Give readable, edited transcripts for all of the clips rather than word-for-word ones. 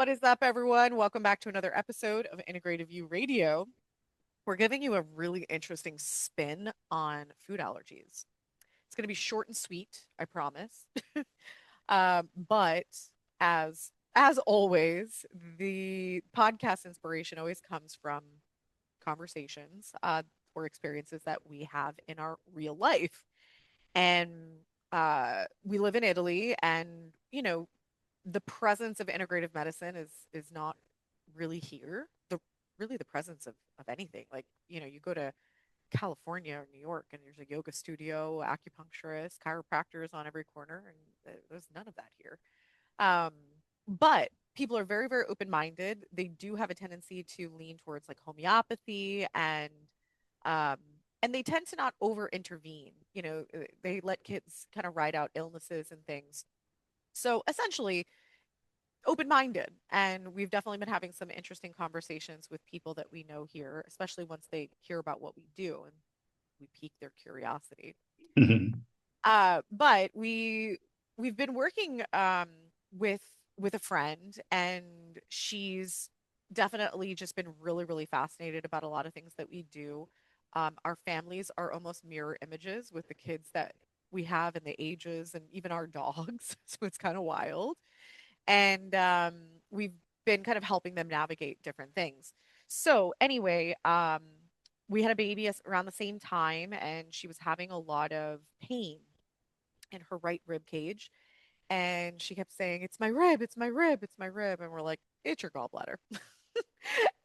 What is up, everyone? Welcome back to another episode of Integrative You Radio. We're giving you a really interesting spin on food allergies. It's going to be short and sweet, I promise. But as always, the podcast inspiration always comes from conversations or experiences that we have in our real life. And we live in Italy, and the presence of integrative medicine is not really here. The presence of anything. Like, you go to California or New York and there's a yoga studio, acupuncturist, chiropractors on every corner, and there's none of that here. Um, but people are very, very open-minded. They do have a tendency to lean towards like homeopathy um and they tend to not over intervene. They let kids kind of ride out illnesses and things. So essentially, open minded. And we've definitely been having some interesting conversations with people that we know here, especially once they hear about what we do and we pique their curiosity. Mhm. But we've been working with a friend, and she's definitely just been really, really fascinated about a lot of things that we do. Our families are almost mirror images with the kids that we have and the ages and even our dogs. So it's kind of wild. And we've been kind of helping them navigate different things. So anyway, we had a baby around the same time, and she was having a lot of pain in her right rib cage. And she kept saying, "It's my rib, it's my rib, it's my rib." And we're like, "It's your gallbladder."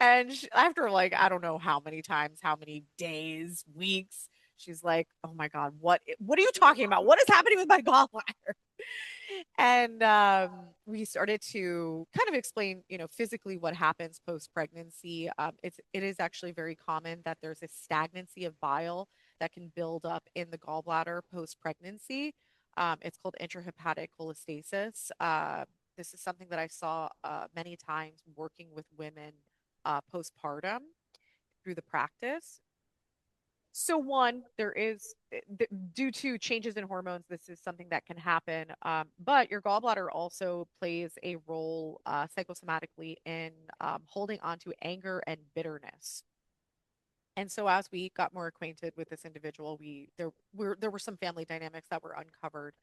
And after like, I don't know how many times, how many days, weeks, she's like, "Oh my God, what are you talking about? What is happening with my gallbladder?" And we started to kind of explain, physically what happens post pregnancy. It is actually very common that there's a stagnancy of bile that can build up in the gallbladder post pregnancy. It's called intrahepatic cholestasis. This is something that I saw many times working with women postpartum through the practice. So one, there is due to changes in hormones, this is something that can happen. But your gallbladder also plays a role psychosomatically in holding on to anger and bitterness. And so as we got more acquainted with this individual, there were some family dynamics that were uncovered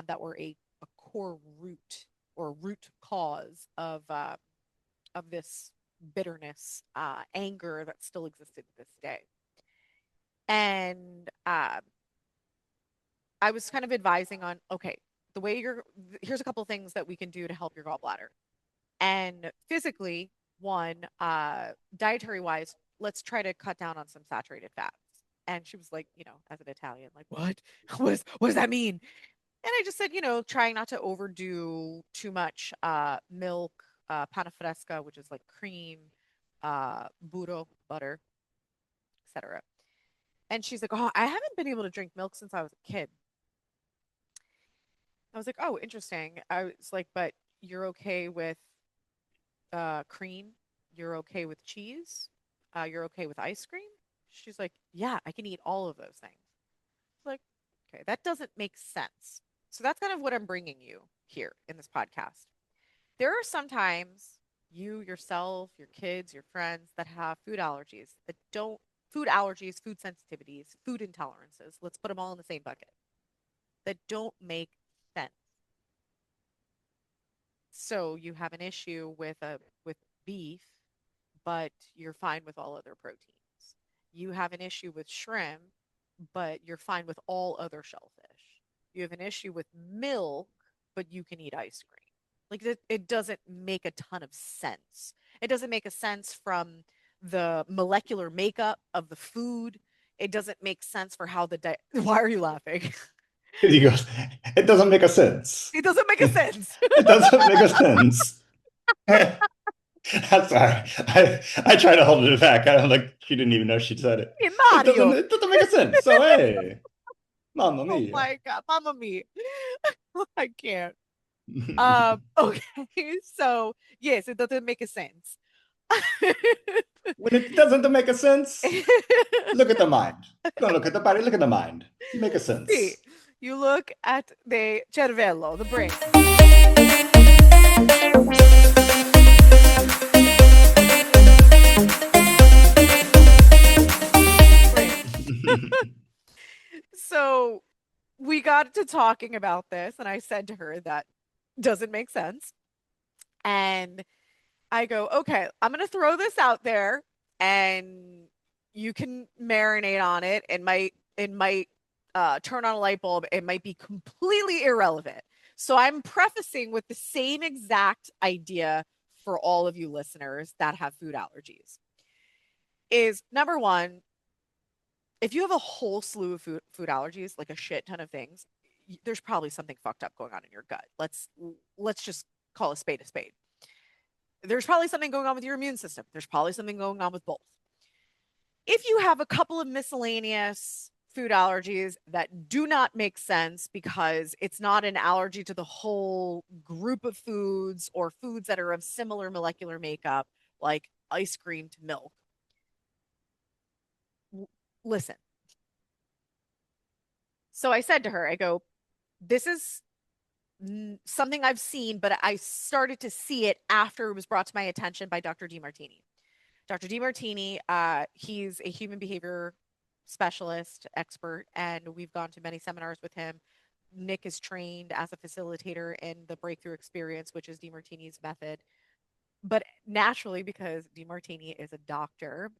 that were a core root or root cause of this bitterness, anger that still existed to this day. And I was kind of advising on, okay, here's a couple things that we can do to help your gallbladder. And physically, one, dietary wise, let's try to cut down on some saturated fats. And she was like, as an Italian, like, what? What does that mean? And I just said, trying not to overdo too much milk, panna fresca, which is like cream, burro, butter, etc. And she's like, "Oh, I haven't been able to drink milk since I was a kid." I was like, "Oh, interesting." I was like, "But you're okay with cream? You're okay with cheese? You're okay with ice cream?" She's like, "Yeah, I can eat all of those things." Like, okay, that doesn't make sense. So that's kind of what I'm bringing you here in this podcast. There are sometimes you yourself, your kids, your friends that have food allergies, food sensitivities, food intolerances. Let's put them all in the same bucket that don't make sense. So you have an issue with beef, but you're fine with all other proteins. You have an issue with shrimp, but you're fine with all other shellfish. You have an issue with milk, but you can eat ice cream. Like it doesn't make a ton of sense. It doesn't make a sense from the molecular makeup of the food. It doesn't make sense for how the Why are you laughing? He goes, it doesn't make a sense. It doesn't make a sense. It doesn't make a sense. I'm sorry. I try to hold it back. I'm like, she didn't even know she said it. Hey, It doesn't Mario. it doesn't make a sense. So hey, mamma Oh mia. my God, Mama me. I can't. Okay. So yes, it doesn't make a sense. When it doesn't make a sense, look at the mind. Don't look at the body, look at the mind. Make a See, sense. you look at the cervello, the brain. Great. So we got to talking about this, and I said to her, that doesn't make sense. And I go, okay, I'm going to throw this out there and you can marinate on it. It might turn on a light bulb. It might be completely irrelevant. So I'm prefacing with the same exact idea for all of you listeners that have food allergies. Is number one, if you have a whole slew of food allergies, like a shit ton of things, there's probably something fucked up going on in your gut. Let's just call a spade a spade. There's probably something going on with your immune system. There's probably something going on with both. If you have a couple of miscellaneous food allergies that do not make sense because it's not an allergy to the whole group of foods or foods that are of similar molecular makeup, like ice cream to milk, listen. So I said to her, I go, this is something I've seen, but I started to see it after it was brought to my attention by Dr. Demartini. Dr. Demartini, he's a human behavior specialist expert, and we've gone to many seminars with him. Nick is trained as a facilitator in the breakthrough experience, which is Demartini's method. But naturally, because Demartini is a doctor,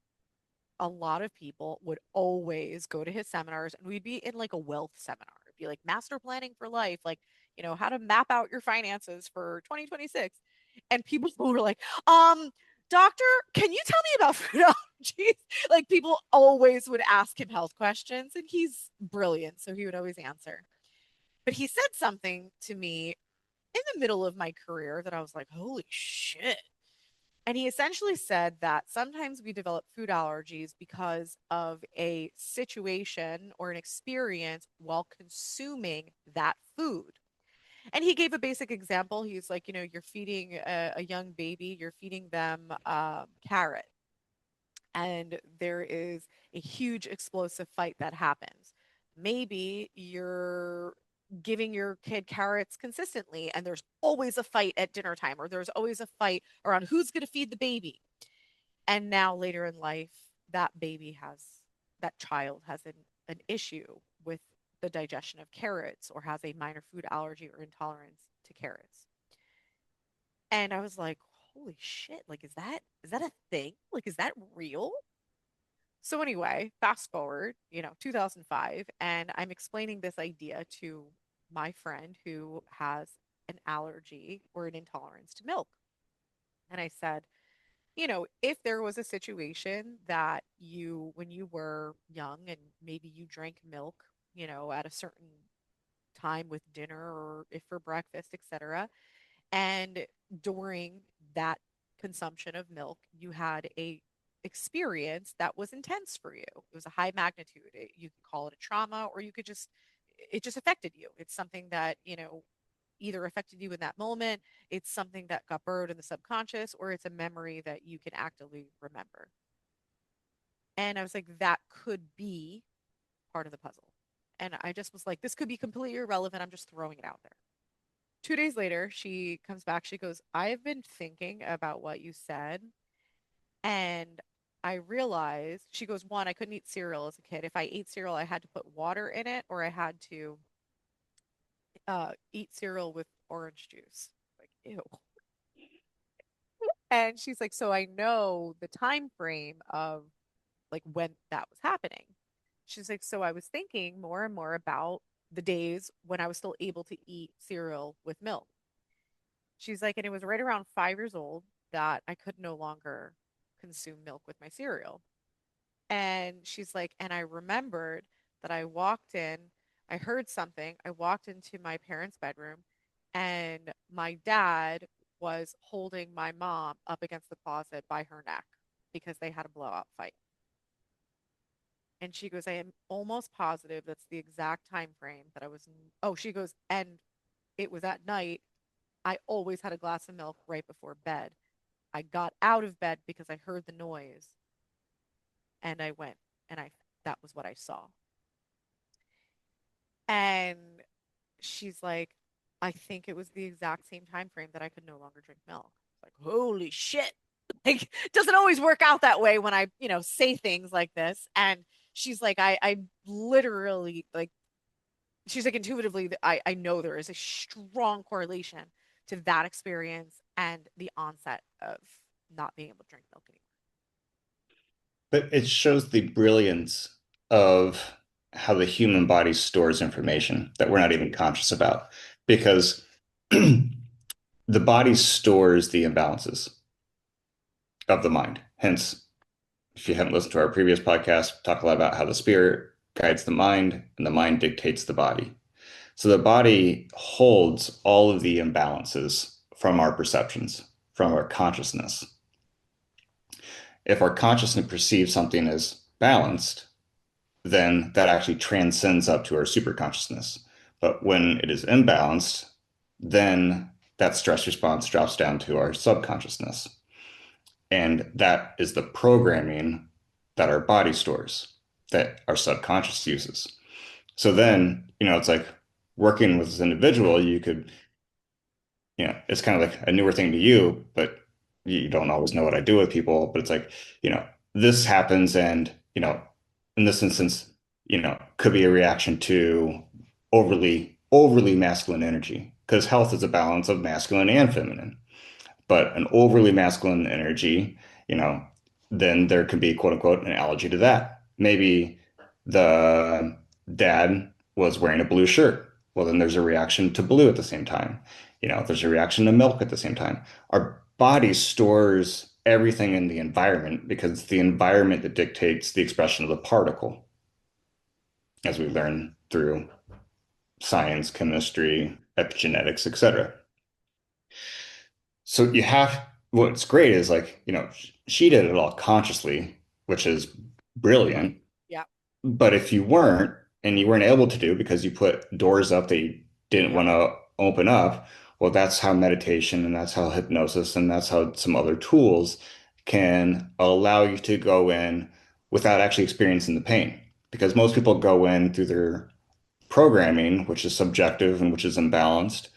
a lot of people would always go to his seminars, and we'd be in like a wealth seminar. It'd be like master planning for life, like, how to map out your finances for 2026. And people were like, doctor, can you tell me about food allergies? Like, people always would ask him health questions, and he's brilliant. So he would always answer. But he said something to me in the middle of my career that I was like, holy shit. And he essentially said that sometimes we develop food allergies because of a situation or an experience while consuming that food. And he gave a basic example. He's like, you're feeding a young baby, you're feeding them carrot, and there is a huge explosive fight that happens. Maybe you're giving your kid carrots consistently, and there's always a fight at dinner time, or there's always a fight around who's going to feed the baby. And now later in life, that child has an issue with the digestion of carrots, or has a minor food allergy or intolerance to carrots. And I was like, holy shit, like, is that a thing? Like, is that real? So anyway, fast forward, 2005, and I'm explaining this idea to my friend who has an allergy or an intolerance to milk. And I said, if there was a situation that when you were young and maybe you drank milk, at a certain time with dinner or if for breakfast, etc., and during that consumption of milk, you had a experience that was intense for you. It was a high magnitude. You could call it a trauma, or it just affected you. It's something that, either affected you in that moment, it's something that got buried in the subconscious, or it's a memory that you can actively remember. And I was like, that could be part of the puzzle. And I just was like, this could be completely irrelevant. I'm just throwing it out there. 2 days later, she comes back. She goes, I've been thinking about what you said. And I realized, she goes, one, I couldn't eat cereal as a kid. If I ate cereal, I had to put water in it, or I had to eat cereal with orange juice. Like, ew. And she's like, so I know the time frame of like when that was happening. She's like, so I was thinking more and more about the days when I was still able to eat cereal with milk. She's like, and it was right around 5 years old that I could no longer consume milk with my cereal. And she's like, and I remembered that I heard something. I walked into my parents' bedroom, and my dad was holding my mom up against the closet by her neck because they had a blowout fight. And she goes, I am almost positive that's the exact time frame that I was. Oh, she goes, and it was at night. I always had a glass of milk right before bed. I got out of bed because I heard the noise, and I went, and that was what I saw. And she's like, I think it was the exact same time frame that I could no longer drink milk. Like, holy shit. like doesn't always work out that way when I, say things like this. And she's like, I literally like, she's like, intuitively, I know there is a strong correlation to that experience and the onset of not being able to drink milk anymore. But it shows the brilliance of how the human body stores information that we're not even conscious about. Because the body stores the imbalances of the mind. Hence, if you haven't listened to our previous podcast, we talk a lot about how the spirit guides the mind and the mind dictates the body. So the body holds all of the imbalances from our perceptions, from our consciousness. If our consciousness perceives something as balanced, then that actually transcends up to our superconsciousness. But when it is imbalanced, then that stress response drops down to our subconsciousness. And that is the programming that our body stores, that our subconscious uses. So then, it's like working with this individual, you could, it's kind of like a newer thing to you, but you don't always know what I do with people. But it's like, this happens, and, in this instance, could be a reaction to overly masculine energy, because health is a balance of masculine and feminine. But an overly masculine energy, you know, then there could be quote unquote an allergy to that. Maybe the dad was wearing a blue shirt. Well, then there's a reaction to blue at the same time. There's a reaction to milk at the same time. Our body stores everything in the environment because it's the environment that dictates the expression of the particle, as we learn through science, chemistry, epigenetics, etc. So what's great is like, she did it all consciously, which is brilliant. Yeah. But if you weren't, and you weren't able to do because you put doors up that you didn't Yep. want to open up, well, that's how meditation and that's how hypnosis and that's how some other tools can allow you to go in without actually experiencing the pain. Because most people go in through their programming, which is subjective and which is imbalanced.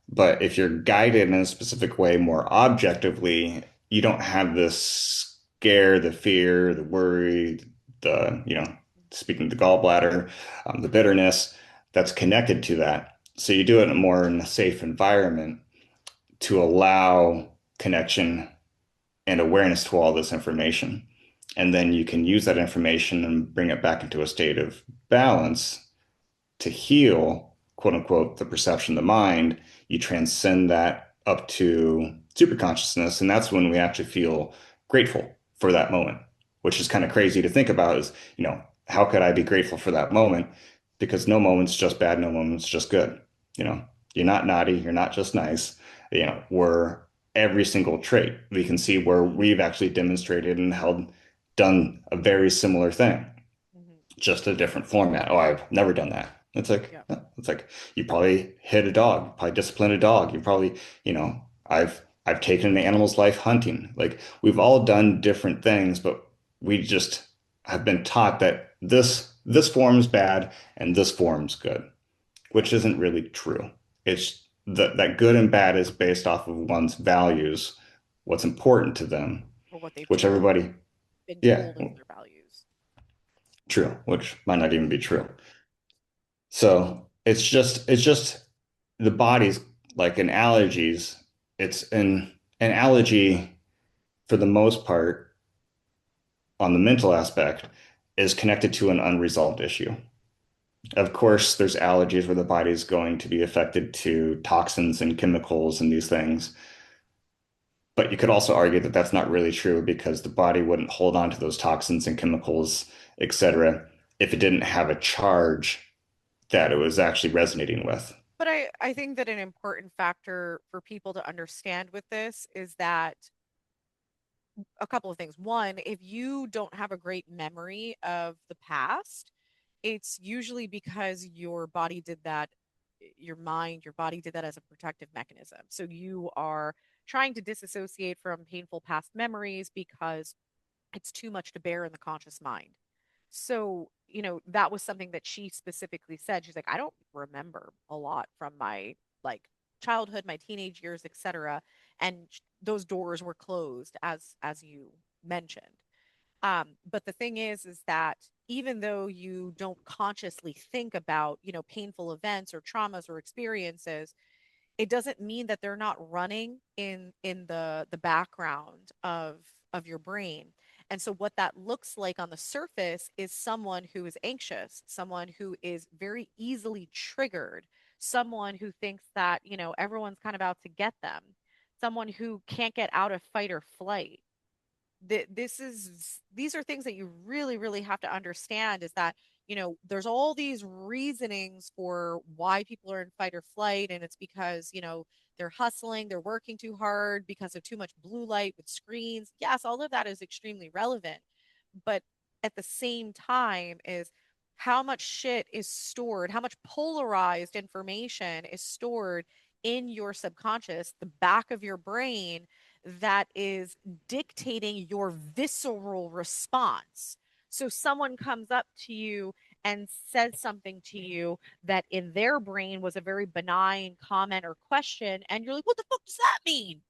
But if you're guided in a specific way more objectively, you don't have the scare, the fear, the worry, speaking of the gallbladder, the bitterness that's connected to that. So you do it more in a safe environment to allow connection and awareness to all this information. And then you can use that information and bring it back into a state of balance to heal, quote unquote, the perception of the mind. You transcend that up to super consciousness. And that's when we actually feel grateful for that moment, which is kind of crazy to think about is, how could I be grateful for that moment? Because no moment's just bad, no moment's just good. You know, you're not naughty, you're not just nice. We're every single trait. We can see where we've actually demonstrated and held done a very similar thing, Hmm. just a different format. Oh, I've never done that. Yep. It's like you probably hit a dog, probably disciplined a dog. You probably, I've taken an animal's life hunting. Like we've all done different things, but we just have been taught that this form's bad and this form's good, which Yep. isn't really true. It's that good and bad is based off of one's values, what's important to them, Or what they've which everybody, been yeah, told is their values. true, which might not even be true. So it's just the body's like in allergies, it's an allergy for the most part on the mental aspect is connected to an unresolved issue. Of course, there's allergies where the body's going to be affected to toxins and chemicals and these things. But you could also argue that that's not really true because the body wouldn't hold on to those toxins and chemicals, etc., if it didn't have a charge that it was actually resonating with. But I think that an important factor for people to understand with this is that a couple of things. One, if you don't have a great memory of the past, it's usually because your body did that, your mind, your body did that as a protective mechanism. So you are trying to disassociate from painful past memories because it's too much to bear in the conscious mind. So, that was something that she specifically said. She's like, I don't remember a lot from my like childhood, my teenage years, etc. And those doors were closed, as you mentioned. But the thing is that even though you don't consciously think about, painful events or traumas or experiences, it doesn't mean that they're not running in the background of your brain. And so what that looks like on the surface is someone who is anxious, someone who is very easily triggered, someone who thinks that, everyone's kind of out to get them, someone who can't get out of fight or flight. These are things that you really really have to understand, is that there's all these reasonings for why people are in fight or flight, and it's because they're hustling, they're working too hard because of too much blue light with screens. Yes, all of that is extremely relevant, but at the same time is how much shit is stored, how much polarized information is stored in your subconscious, the back of your brain, that is dictating your visceral response. So someone comes up to you and says something to you that in their brain was a very benign comment or question, and you're like, what the fuck does that mean?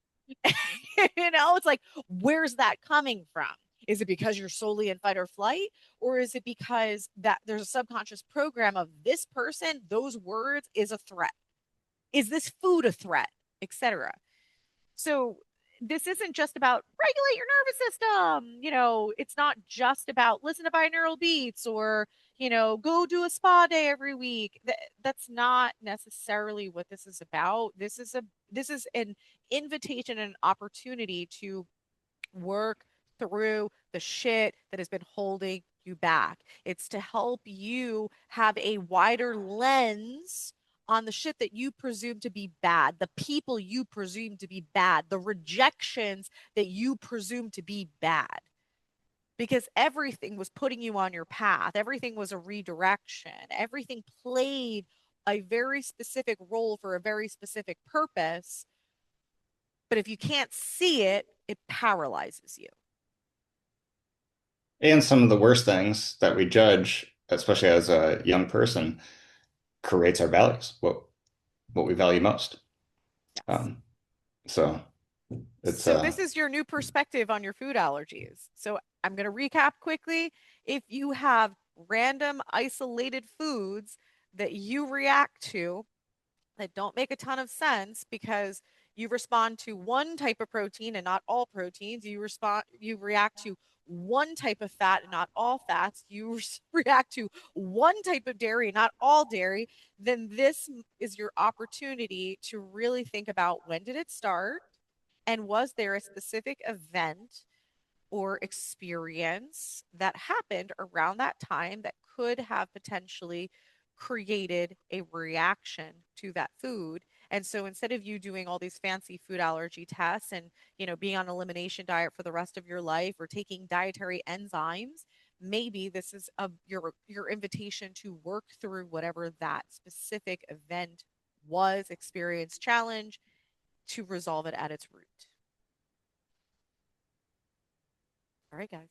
It's like, where's that coming from? Is it because you're solely in fight or flight? Or is it because that there's a subconscious program of this person, those words is a threat? Is this food a threat, etc.? So this isn't just about regulate your nervous system. It's not just about listen to binaural beats or, go do a spa day every week. That's not necessarily what this is about. This is an invitation and an opportunity to work through the shit that has been holding you back. It's to help you have a wider lens on the shit that you presume to be bad, the people you presume to be bad, the rejections that you presume to be bad. Because everything was putting you on your path, everything was a redirection, everything played a very specific role for a very specific purpose. But if you can't see it, it paralyzes you. And some of the worst things that we judge, especially as a young person, creates our values, what we value most. Yes. Um, so it's So this is your new perspective on your food allergies. So I'm going to recap quickly. If you have random isolated foods that you react to that don't make a ton of sense because you respond to one type of protein and not all proteins, you react to one type of fat and not all fats, you react to one type of dairy, not all dairy, then this is your opportunity to really think about, when did it start? And was there a specific event or experience that happened around that time that could have potentially created a reaction to that food? And so instead of you doing all these fancy food allergy tests and, being on an elimination diet for the rest of your life or taking dietary enzymes, maybe this is your invitation to work through whatever that specific event was, experience, challenge, to resolve it at its root. All right, guys.